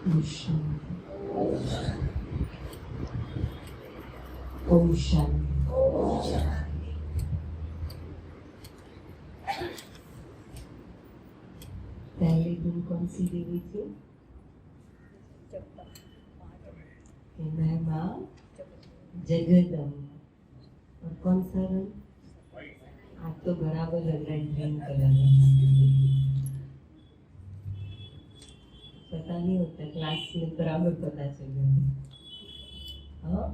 ओम शांति। ओम शांति। पहले दिन कौन सी देवी थी? महिमा जगदम्बा। और कौन सा रंग? आप तो बराबर लग रहा है ग्रीन कलर। पता नहीं होता, क्लास में बराबर पता चल जाता। हाँ,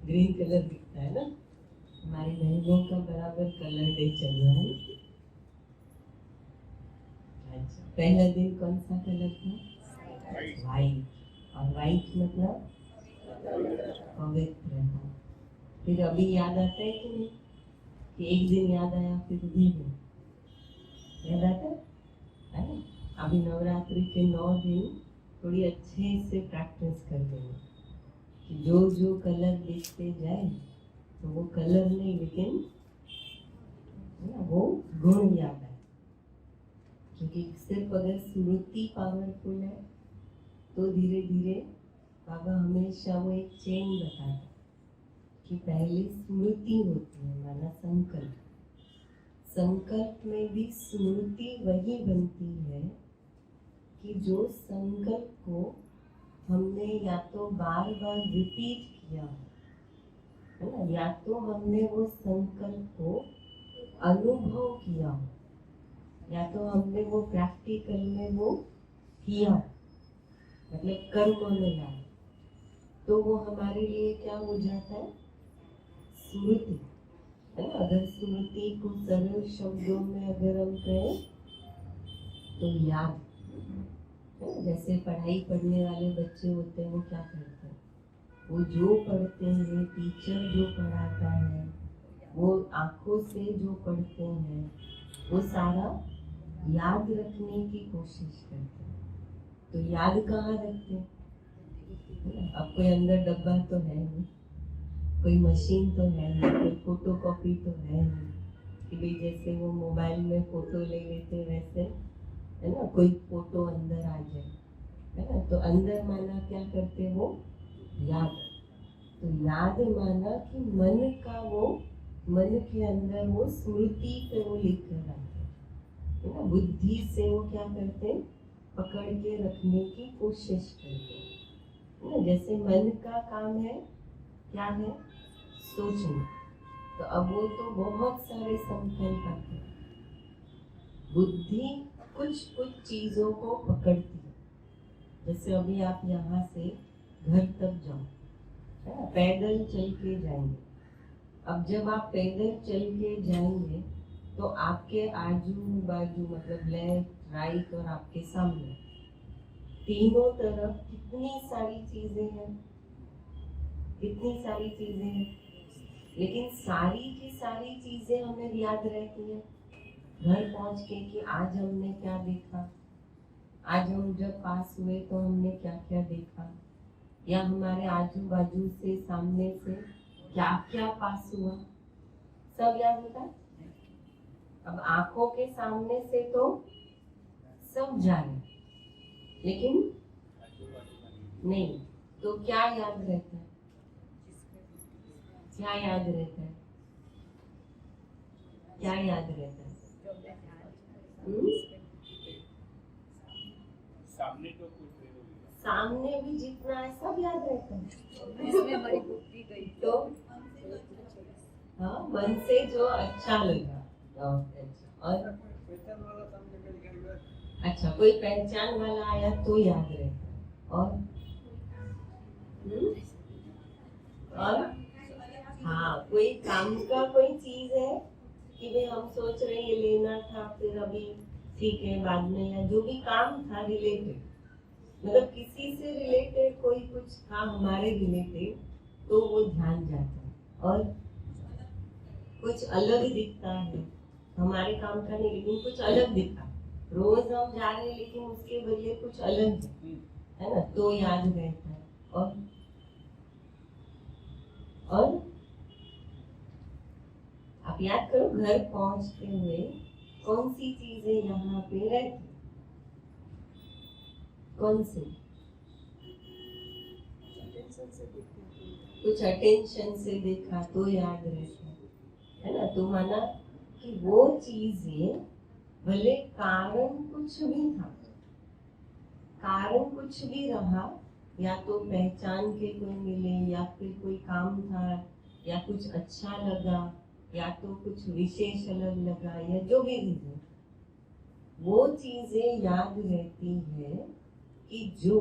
ग्रीन कलर दिखता है ना। हमारी बहनों का बराबर कलर डे चल रहा है। अच्छा, पहला दिन कौन सा कलर था? वाइट। और वाइट मतलब पवित्र था। फिर अभी याद आता है कि नहीं कि एक दिन याद आया फिर भी दिन याद आता है ना? अभी नवरात्रि के 9 दिन थोड़ी अच्छे से प्रैक्टिस कर देंगे कि जो जो कलर दिखते जाए तो वो कलर नहीं लेकिन वो गुण याद आए। क्योंकि सिर्फ अगर स्मृति पावरफुल है तो धीरे धीरे बाबा हमेशा वो एक चेन बताता है कि पहले स्मृति होती है, माना संकल्प। संकल्प में भी स्मृति वही बनती है कि जो संकल्प को हमने या तो बार बार रिपीट किया है ना, या तो हमने वो संकल्प को अनुभव किया हो, या तो हमने वो प्रैक्टिकल में वो किया, मतलब कर्म में लाया, तो वो हमारे लिए क्या हो जाता है? स्मृति है ना। अगर स्मृति को सरल शब्दों में अगर हम कहें तो याद है। जैसे पढ़ाई पढ़ने वाले बच्चे होते हैं वो क्या करते हैं? वो जो पढ़ते हैं, टीचर जो पढ़ाता है, वो आंखों से जो पढ़ते हैं वो सारा याद रखने की कोशिश करते हैं। तो याद कहाँ रखते हैं? अब कोई अंदर डब्बा तो है नहीं, कोई मशीन तो है नहीं, कोई फोटो कॉपी तो है नहीं कि भाई जैसे वो मोबाइल में फोटो ले लेते वैसे है ना, कोई फोटो अंदर आ जाए है ना। तो अंदर माना क्या करते वो? याद। तो याद माना कि मन का वो, मन के अंदर वो स्मृति पे वो लिख कर आते है ना। बुद्धि से वो क्या करते? पकड़ के रखने की कोशिश करते है ना। जैसे मन का काम है, क्या है? सोचना। तो अब वो तो बहुत सारे संकल्प आते हैं। बुद्धि कुछ कुछ चीजों को पकड़ती है। जैसे अभी आप यहाँ से घर तक जाओ है ना, पैदल चल के जाएंगे। अब जब आप पैदल चल के जाएंगे तो आपके आजू बाजू मतलब लेफ्ट राइट और आपके सामने तीनों तरफ कितनी सारी चीजें हैं, कितनी सारी चीजें हैं। लेकिन सारी की सारी चीजें हमें याद रहती है घर पहुंच के कि आज हमने क्या देखा, आज हम जब पास हुए तो हमने क्या क्या देखा, या हमारे आजू बाजू से सामने से क्या क्या पास हुआ, सब याद होता है। अब आंखों के सामने से तो सब जाने, लेकिन नहीं, तो क्या याद रहता है? क्या याद रहता है? क्या याद रहता है? सामने भी जितना है सब याद रहता है। इसमें हमारी बुद्धि गई तो हाँ, मन से जो अच्छा लगा। और अच्छा, कोई पहचान वाला आया तो याद रहता है। और हाँ, कोई काम का कोई चीज है कि भाई हम सोच रहे ये लेना था, फिर अभी ठीक है बाद में, या जो भी काम था रिलेटेड, मतलब किसी से रिलेटेड कोई कुछ था हमारे रिलेटेड, तो वो ध्यान जाता है। और कुछ अलग दिखता है, हमारे काम का नहीं लेकिन कुछ अलग दिखा, रोज हम जा रहे हैं लेकिन उसके बदले कुछ अलग है ना, तो याद रहता है। और आप याद करो, घर पहुंचते हुए कौन सी चीजें यहाँ पे रहती? कौन सी? कुछ अटेंशन से देखा तो याद रहता है ना। तो माना कि वो चीजें भले कारण कुछ भी था, कारण कुछ भी रहा, या तो पहचान के कोई मिले, या फिर कोई काम था, या कुछ अच्छा लगा, या तो कुछ विशेष अलग लगा, या जो भी रीजन, वो चीजें याद रहती है कि जो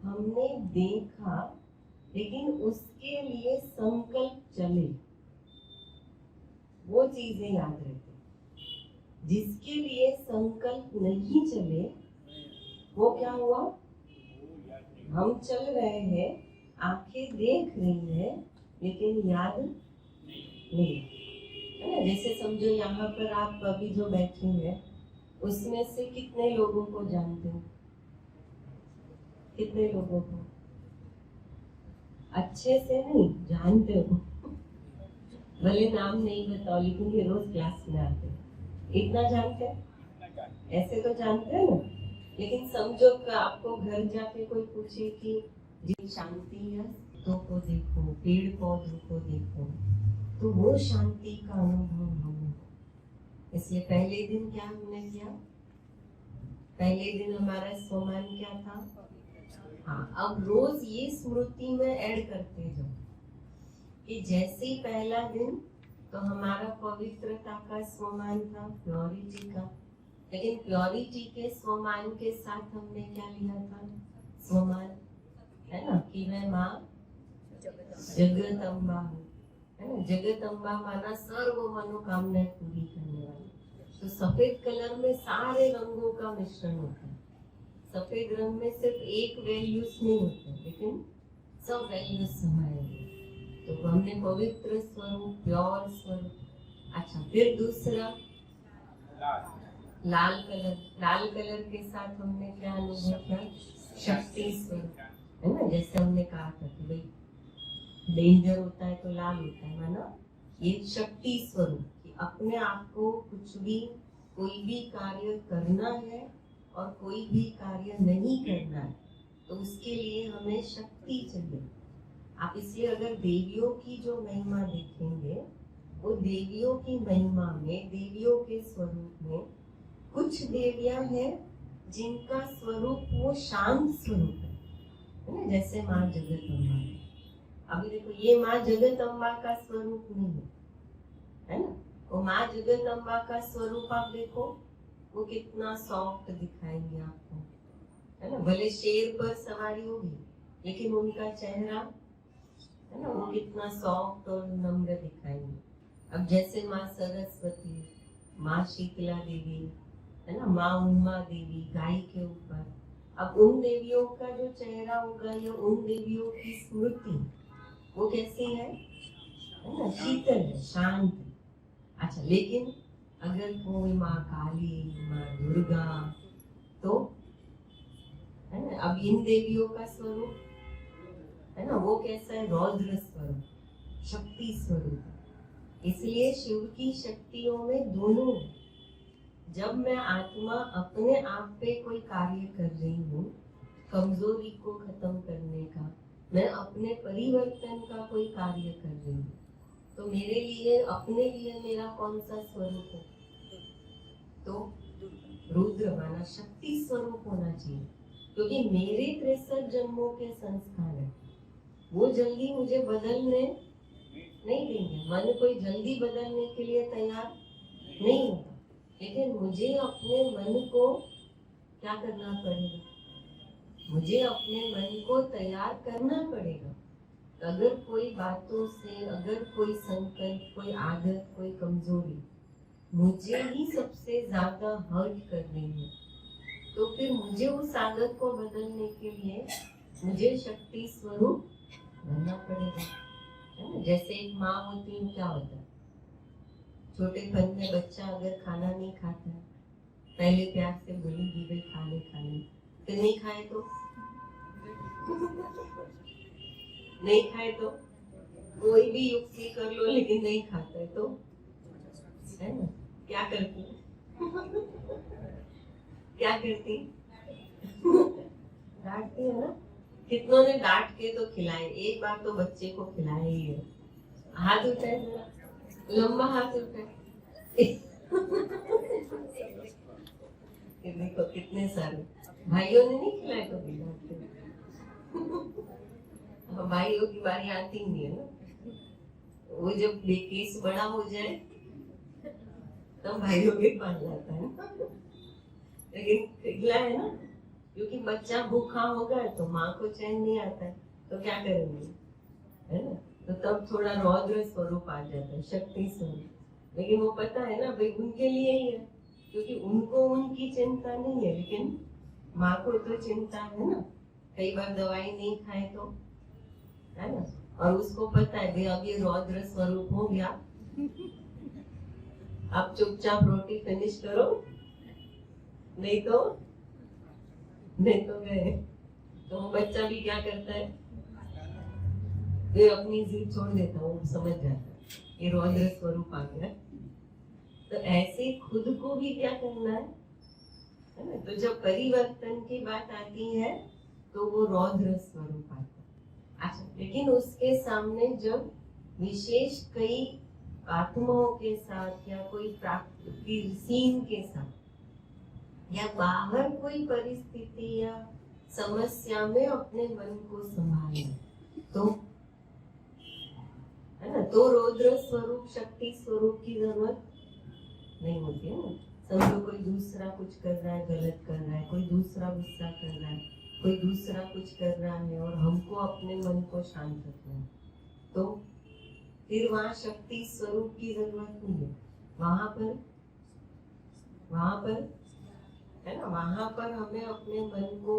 हमने देखा लेकिन उसके लिए संकल्प चले, वो चीजें याद रहती। जिसके लिए संकल्प नहीं चले, वो क्या हुआ? हम चल रहे हैं, आंखें देख रही है, लेकिन याद नहीं है ना। जैसे समझो यहाँ पर आप अभी जो बैठे हैं, उसमें से कितने लोगों को जानते हो? कितने लोगों को? अच्छे से नहीं जानते हो, भले नाम नहीं बताओ, लेकिन ये रोज क्लास में आते हैं, इतना जानते हैं? ऐसे तो जानते हैं ना। लेकिन समझो कि आपको घर जाके कोई पूछे कि जी शांति है, तो को देखो, पेड़ पौधों को देखो, तो वो शांति का अनुभव हमें। इसलिए पहले दिन क्या हमने किया? पहले दिन हमारा स्वमान क्या था? हाँ, अब रोज ये स्मृति में ऐड करते जाओ कि जैसे ही पहला दिन तो हमारा पवित्रता का स्वमान था, प्योरिटी का, लेकिन प्योरिटी के स्वमान के साथ हमने क्या लिया था? स्वमान, है ना, कि मैं माँ जगदम्बा हूँ, है ना। जगदम्बा माना सर्व मनोकामनाएं पूरी करने वाली। तो सफेद कलर में सारे रंगों का मिश्रण होता है। सफेद रंग में सिर्फ एक वैल्यूज नहीं होते, लेकिन सब वैल्यूज समाये। तो हमने पवित्र स्वरूप, प्योर स्वरूप। अच्छा, फिर दूसरा लाल कलर। लाल कलर के साथ हमने क्या अनुभव किया? शक्ति स्वरूप, है ना। जैसे हमने कहा था कि भाई डेंजर होता है तो लाल होता है, माना ये शक्ति स्वरूप कि अपने आप को कुछ भी, कोई भी कार्य करना है और कोई भी कार्य नहीं करना है, तो उसके लिए हमें शक्ति चाहिए। आप इसलिए अगर देवियों की जो महिमा देखेंगे, वो देवियों की महिमा में, देवियों के स्वरूप में कुछ देवियां हैं जिनका स्वरूप वो शांत स्वरूप है ना। जैसे माँ जगदम्बा है। अभी देखो, ये माँ जगदम्बा का स्वरूप नहीं है ना। वो माँ जगदम्बा का स्वरूप आप देखो, वो कितना सॉफ्ट दिखाएंगे आपको, है ना। भले शेर पर सवारी होगी, लेकिन उनका चेहरा, है ना, वो कितना सॉफ्ट और नम्र दिखाएंगे। अब जैसे माँ सरस्वती, माँ शीतला देवी, है ना, माँ उमा देवी गाय के ऊपर, अब उन देवियों का जो चेहरा होगा या उन देवियों की स्मृति, वो कैसी है ना, शीतल है, शांत है। अच्छा, लेकिन अगर कोई माँ काली, माँ दुर्गा, तो है ना, अब इन देवियों का स्वरूप, है ना, वो कैसा है? रौद्र स्वरूप, शक्ति स्वरूप। इसलिए शिव की शक्तियों में दोनों है। जब मैं आत्मा अपने आप पे कोई कार्य कर रही हूँ, कमजोरी को खत्म करने का, मैं अपने परिवर्तन का कोई कार्य कर रही हूँ, तो मेरे लिए, अपने लिए मेरा कौन सा स्वरूप है? तो रुद्र माना शक्ति स्वरूप होना चाहिए, क्योंकि मेरे 63 जन्मों के संस्कार है, वो जल्दी मुझे बदलने नहीं देंगे। मन कोई जल्दी बदलने के लिए तैयार नहीं होगा, लेकिन मुझे अपने मन को क्या करना पड़ेगा? मुझे अपने मन को तैयार करना पड़ेगा। अगर कोई बातों से, अगर कोई संकल्प, कोई आदत, कोई कमजोरी मुझे ही सबसे ज्यादा हर्ट कर रही है, तो फिर मुझे उस आदत को बदलने के लिए मुझे शक्ति स्वरूप बनना पड़ेगा, है ना। जैसे एक माँ होती है, क्या होता है, छोटेपन में बच्चा अगर खाना नहीं खाता है, पहले प्यार से बोलेगी भाई खा ले खा ले, फिर नहीं खाए तो नहीं खाए तो कोई भी युक्ति कर लो, लेकिन नहीं खाता है तो, है ना, क्या करती? क्या करती? डांटती है ना। कितनों ने डांट के तो खिलाए, एक बार तो बच्चे को खिलाया ही है। हाथ उठाए जरा, लंबा हाथ उठाए। ये देखो कितने सारे भाइयों ने नहीं खिलाए कभी डांट के। भाइयों की बारी आती ही नहीं है ना, वो जब केस बड़ा हो जाए तब भाइयों के पास जाता है ना। लेकिन खिला है ना, क्योंकि बच्चा भूखा होगा तो माँ को चैन नहीं आता है, तो क्या करेंगे, है ना। तो तब थोड़ा रौद्र स्वरूप आ जाता है, शक्ति स्वरूप। लेकिन वो पता है ना भाई उनके लिए ही है, क्योंकि उनको उनकी चिंता नहीं है, लेकिन माँ को तो चिंता है ना। कई बार दवाई नहीं खाए तो, है ना, और उसको पता है भाई अब ये रौद्र स्वरूप हो गया, आप चुपचाप रोटी फिनिश करो, नहीं तो गए। तो वो बच्चा भी क्या करता है, वे अपनी जिद छोड़ देता है, वो समझ जाता है ये रौद्र स्वरूप आ गया। तो ऐसे खुद को भी क्या करना है ना। तो जब परिवर्तन की बात आती है तो वो रौद्र स्वरूप आता है। अच्छा, लेकिन उसके सामने जब विशेष कई आत्माओं के साथ या कोई प्राकृतिक सीन के साथ या बाहर कोई परिस्थिति या समस्या में अपने मन को संभालना, तो है ना, तो रौद्र स्वरूप शक्ति स्वरूप की जरूरत नहीं होती है ना। समझो कोई दूसरा कुछ कर रहा है, गलत कर रहा है, कोई दूसरा गुस्सा कर रहा है, कोई दूसरा कुछ कर रहा है, और हमको अपने मन को शांत रखना है, तो फिर वहां शक्ति स्वरूप की जरूरत नहीं है। वहां पर है ना, वहां पर हमें अपने मन को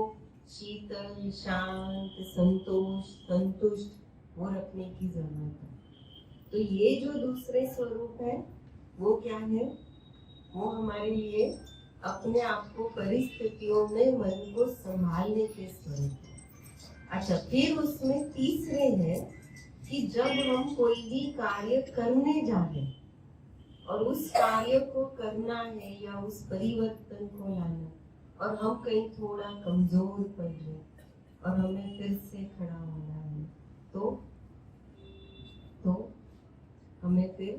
शीतल, शांत, संतुष्ट वो रखने की जरूरत है। तो ये जो दूसरे स्वरूप है वो क्या है, वो हमारे लिए अपने आप को परिस्थितियों में मन को संभालने के स्वरूप है। अच्छा, फिर उसमें तीसरे है कि जब हम कोई भी कार्य करने जा रहे हैं और उस कार्य को करना है या उस परिवर्तन को लाना, और हम कहीं थोड़ा कमजोर पड़ रहे और हमें फिर से खड़ा होना है, तो हमें फिर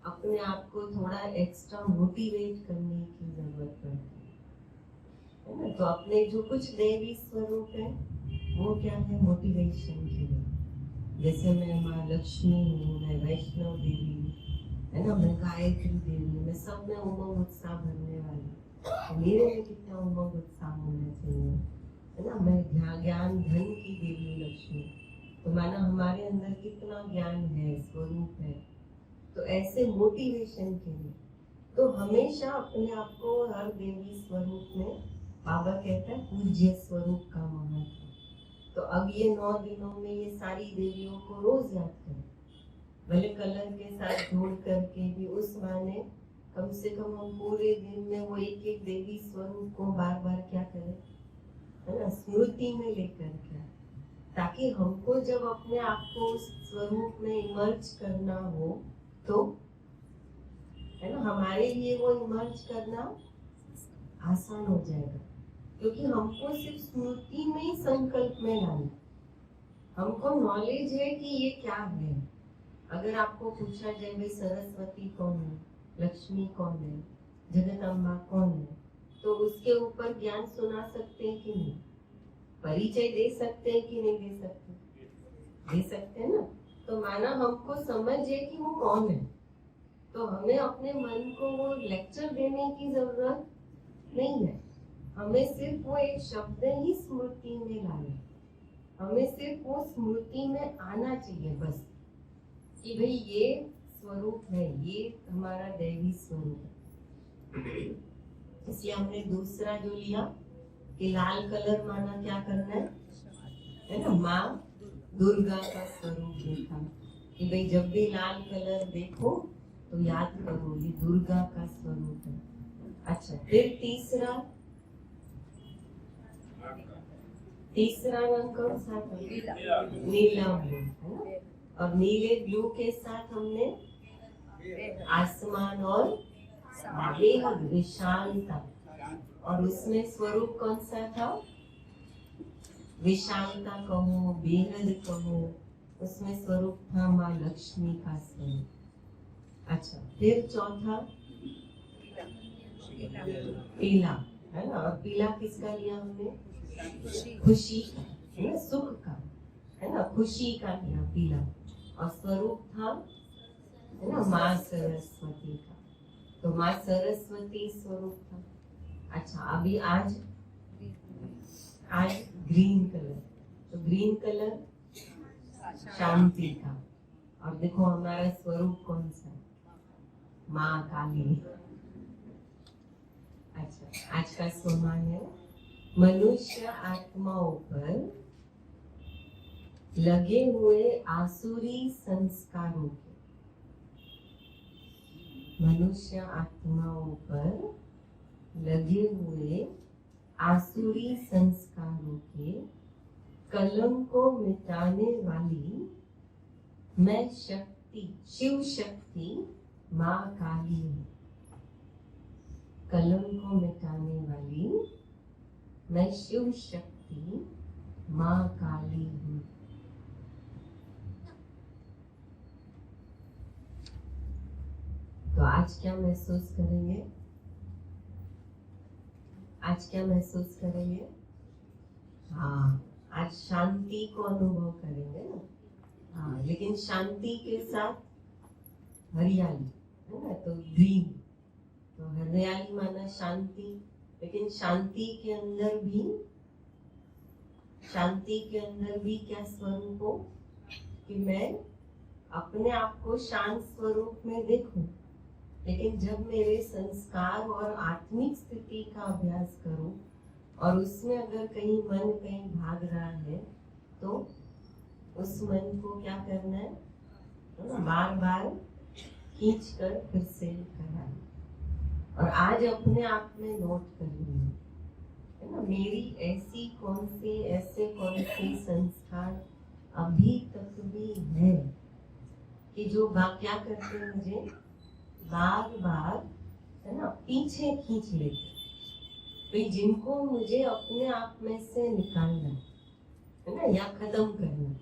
अपने आप को थोड़ा एक्स्ट्रा मोटिवेट करने की जरूरत पड़ती है ना। तो अपने जो कुछ देवी स्वरूप है वो क्या है, मोटिवेशन के लिए। जैसे मैं माँ लक्ष्मी हूँ, मैं वैष्णव देवी हूँ, है ना, मैं गायत्री देवी, मैं सब में उमंग उत्साह भरने वाली, तो मेरे में कितना उमंग उत्साह होना चाहिए, है ना। मैं ज्ञान धन की देवी लक्ष्मी, तो माना हमारे अंदर कितना ज्ञान है, स्वरूप है। तो ऐसे मोटिवेशन के लिए तो हमेशा अपने आप को हर देवी स्वरूप में, बाबा कहता है पूज्य स्वरूप का महत्व। तो अब ये 9 दिनों में ये सारी देवियों को रोज याद करें, भले कलर के साथ जोड़ करके भी, उस माने कम से कम हम पूरे दिन में वो एक एक देवी स्वरूप को बार बार क्या करें, है ना, स्मृति में लेकर के, ताकि हमको जब अपने आप को उस स्वरूप में इमर्ज करना हो तो, है ना, हमारे लिए वो इमर्ज करना आसान हो जाएगा, क्योंकि हमको सिर्फ स्मृति में ही संकल्प में लाना, हमको नॉलेज है कि ये क्या है। अगर आपको पूछा जाए भाई सरस्वती कौन है, लक्ष्मी कौन है, जगदम्बा कौन है, तो उसके ऊपर ज्ञान सुना सकते हैं कि नहीं, परिचय दे सकते हैं कि नहीं दे सकते, दे सकते हैं ना। तो माना हमको समझ है कि वो कौन है, तो हमें अपने मन को वो लेक्चर देने की जरूरत नहीं है, हमें सिर्फ वो एक शब्द ही स्मृति में लाना, हमें सिर्फ वो स्मृति में आना चाहिए बस, कि भाई ये स्वरूप है, ये हमारा दैवी स्वरूप है। इसलिए हमने दूसरा जो लिया कि लाल कलर माना क्या करना है ना, माँ दुर्गा का स्वरूप देखा, कि भाई जब भी लाल कलर देखो तो याद करो ये दुर्गा का स्वरूप है। अच्छा, फिर तीसरा रंग कौन सा था, नीला ब्लू, है ना। और नीले ब्लू के साथ हमने आसमान और बेहद विशालता, और उसमें स्वरूप कौन सा था, विशालता कहो, बेहद कहो, उसमें स्वरूप था माँ लक्ष्मी का स्वरूप। अच्छा, फिर चौथा पीला, है ना। और पीला किसका लिया हमने? खुशी का, है ना, सुख का, है ना, खुशी का लिया पीला। और स्वरूप था, है ना, माँ सरस्वती का। तो माँ सरस्वती स्वरूप था। अच्छा, अभी आज ग्रीन कलर, तो ग्रीन कलर शांति का। और देखो हमारा स्वरूप कौन सा? माँ काली। अच्छा, आज का सम्मान है मनुष्य आत्माओं पर लगे हुए आसुरी संस्कारों के, मनुष्य आत्माओं पर लगे हुए आसुरी संस्कारों के कलंक को मिटाने वाली मैं शक्ति, शिव शक्ति माँ काली हूँ। कलंक को मिटाने वाली मैं शिव शक्ति माँ काली हूँ। तो आज क्या महसूस करेंगे? आज क्या महसूस करेंगे? हाँ, आज शांति को अनुभव करेंगे ना। हाँ, लेकिन शांति के साथ हरियाली, है ना, तो ग्रीन। तो हरियाली माना शांति, लेकिन शांति के अंदर भी क्या स्वरूप हो कि मैं अपने आप को शांत स्वरूप में देखूं। लेकिन जब मेरे संस्कार और आत्मिक स्थिति का अभ्यास करूं और उसमें अगर कहीं मन कहीं भाग रहा है, तो उस मन को क्या करना है? बार बार खींच कर फिर से करना है। और आज अपने आप में नोट करनी है ना, मेरी ऐसे कौन से संस्कार अभी तक भी है कि जो क्या करते हैं, मुझे बार बार, है ना, पीछे खींच लेते। तो जिनको मुझे अपने आप में से निकालना है ना, या खत्म करना।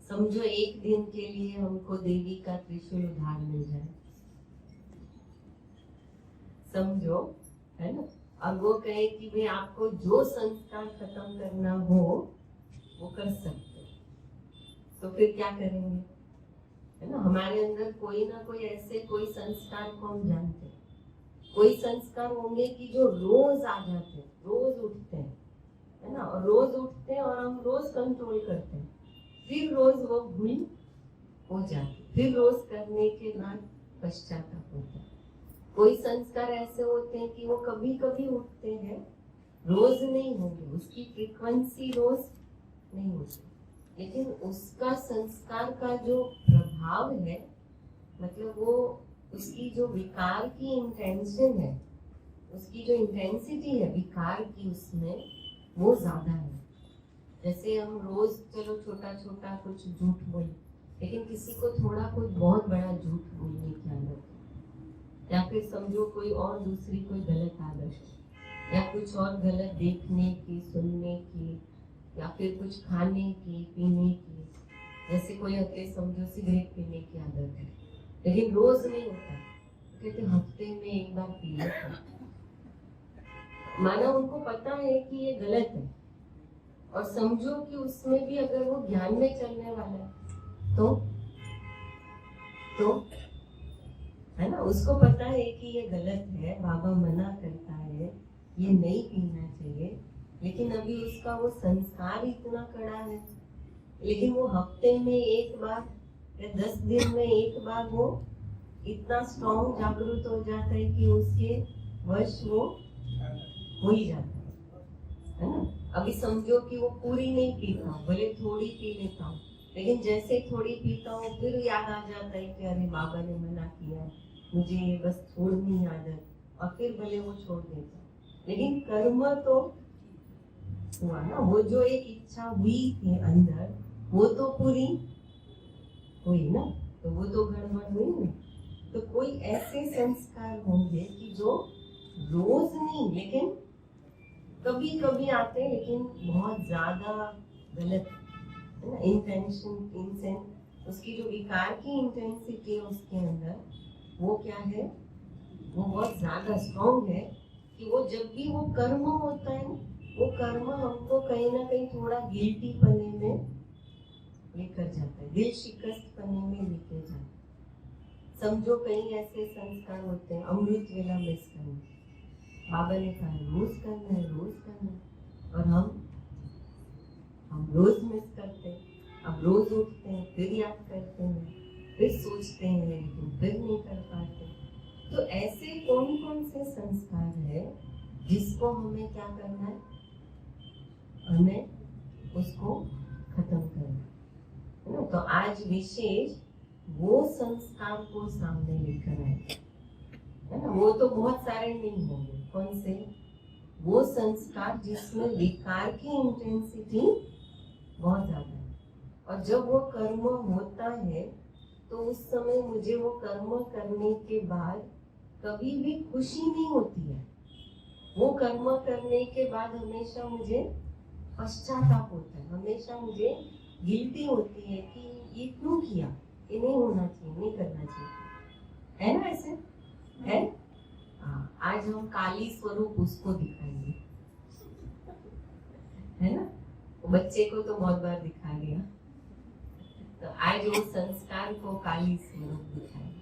समझो एक दिन के लिए हमको देवी का त्रिशूल उधार मिल जाए, समझो, है ना, और वो कहे कि भाई आपको जो संस्कार खत्म करना हो वो कर सकते, तो फिर क्या करेंगे? है ना, हमारे अंदर कोई ना कोई ऐसे कोई संस्कार को हम जानते हैं। कोई संस्कार होंगे कि जो रोज आ जाते हैं, रोज उठते हैं, है ना, और रोज उठते हैं और हम रोज कंट्रोल करते हैं, फिर रोज वो भूल हो जाती, फिर रोज करने के बाद पश्चाताप होता है। कोई संस्कार ऐसे होते हैं कि वो कभी कभी उठते हैं, रोज नहीं होंगे, उसकी फ्रीक्वेंसी रोज नहीं होती, लेकिन उसका संस्कार का जो प्रभाव है, मतलब वो उसकी जो विकार की इंटेंशन है, उसकी जो इंटेंसिटी है विकार की, उसमें वो ज्यादा है। जैसे हम रोज चलो छोटा छोटा कुछ झूठ बोले, लेकिन किसी को थोड़ा कोई बहुत बड़ा झूठ बोलने की आदत है, या फिर समझो कोई और दूसरी कोई गलत आदत है, या कुछ और गलत देखने की, सुनने की, या फिर कुछ खाने की, पीने की। जैसे कोई हफ्ते समझो सिगरेट पीने की आदत है, लेकिन रोज नहीं होता, कहते हफ्ते में एक बार पी लेता। माना उनको पता है कि ये गलत है, और समझो कि उसमें भी अगर वो ज्ञान में चलने वाला है, तो है ना, उसको पता है कि ये गलत है, बाबा मना करता है, ये नहीं पीना चाहिए, लेकिन अभी उसका वो संस्कार इतना कड़ा है, लेकिन वो हफ्ते में एक बार या 10 दिन में एक बार वो इतना स्ट्रॉन्ग जागरूक हो जाता है कि उसके वश वो हो ही जाता है ना। अभी समझो कि वो पूरी नहीं पीता हूँ, भले थोड़ी पी लेता हूँ, लेकिन जैसे थोड़ी पीता हूँ फिर याद आ जाता है कि अरे बाबा ने मना किया, मुझे ये बस छोड़नी आदत, और फिर भले वो छोड़ देता, लेकिन कर्म तो हुआ ना, वो जो एक इच्छा हुई थी अंदर, वो तो पूरी हुई ना, तो वो तो गड़बड़ हुई ना। तो कोई ऐसे संस्कार होंगे कि जो रोज नहीं, लेकिन कभी कभी आते हैं, लेकिन बहुत ज्यादा गलत है ना। इंटेंशन उसकी जो विकार की इंटेंसिटी है उसके अंदर, वो क्या है, वो बहुत ज्यादा स्ट्रॉन्ग है कि वो जब भी वो कर्म होता है, वो कर्म हमको कहीं ना कहीं थोड़ा गिल्टी पने में लेकर जाता है, दिल शिकस्त पने में लेकर जाता है। समझो कई ऐसे संस्कार होते हैं, अमृत वेला मिस करना, बाबा ने कहा रोज करना है, रोज करना है, और हम रोज मिस करते हैं। अब रोज उठते हैं, फिर याद करते हैं, फिर सोचते हैं, लेकिन फिर नहीं कर पाते। तो ऐसे कौन कौन से संस्कार है जिसको हमें क्या करना है, हमें उसको खत्म करना है ना। तो आज विशेष वो संस्कार को सामने लेकर आए, है ना। वो तो बहुत सारे नहीं होंगे, कौन से, वो संस्कार जिसमें विकार की इंटेंसिटी बहुत ज्यादा है, और जब वो कर्म होता है तो उस समय मुझे वो कर्म करने के बाद कभी भी खुशी नहीं होती है। वो कर्म करने के बाद हमेशा मुझे पश्चाताप होता है, हमेशा मुझे गिल्टी होती है कि ये क्यों किया, ये नहीं होना चाहिए, नहीं करना चाहिए, है ना। ऐसे है। हाँ, आज हम काली स्वरूप उसको दिखाएंगे, है ना। बच्चे को तो बहुत बार दिखा दिया, तो आज वो संस्कार को काली स्वरूप दिखाएंगे।